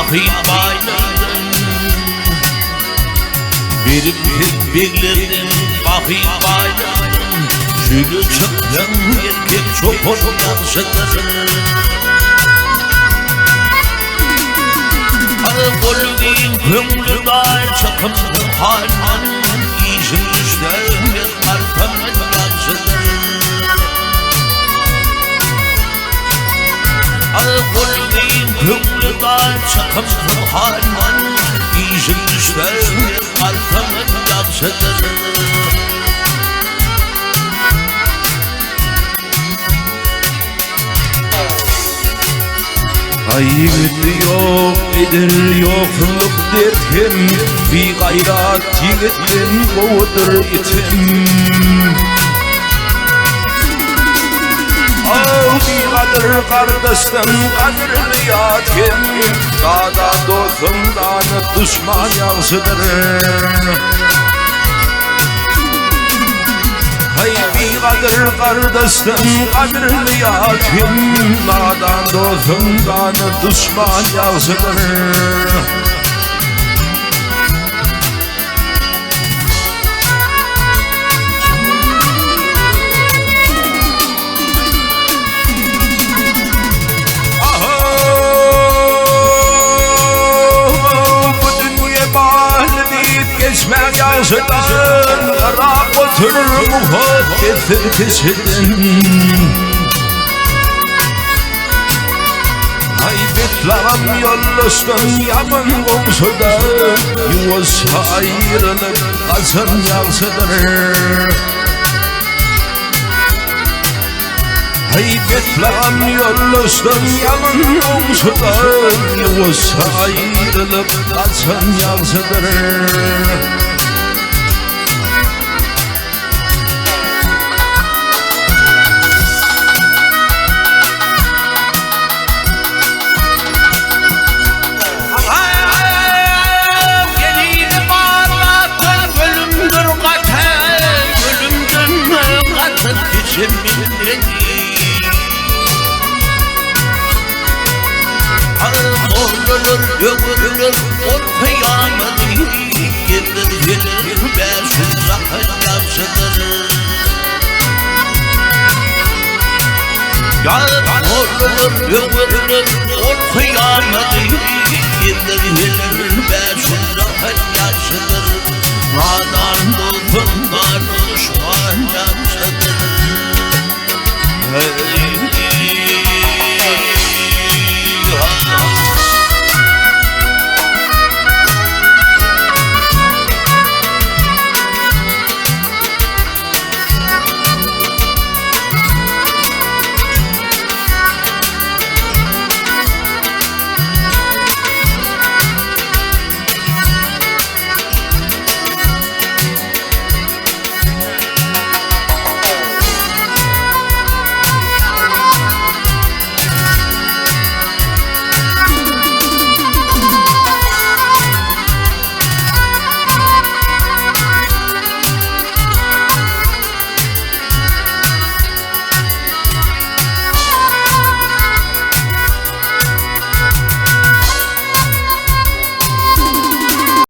bakayım baylarım. Benim tedbirlerim bakayım baylarım. Şöyle çıkan erkek çok yaşadır. Golün kömrü dar çakım halman. İşin işlerine arkamın yaşadır. Golün kömrü dar çakım halman. İşin işlerine arkamın yaşadır. Ayıp yok eder yokluk derken bir gayrat yiğitin kovudur itim. Bir kadır kardeşten kadır yatken dağda dostumdan düşman yağsıdır. Bir kadır kardeşten kadir yatken dağda dostumdan düşman yağsıdır. Geçmek yaşından kara oturur muhabbetin peşinden. Haybetlerim yollaştan yaman komşuda yuvası ayrılıp kazan yağsıdır. Haybetlerim yollaştan yaman komşuda yuvası ayrılıp kazan yağsıdır. Ömürler ortayamadı. Gelir beşin rahat yaşadır. Ömürler ortayamadı. Gelir beşin rahat yaşadır. Nadan dostum var düşman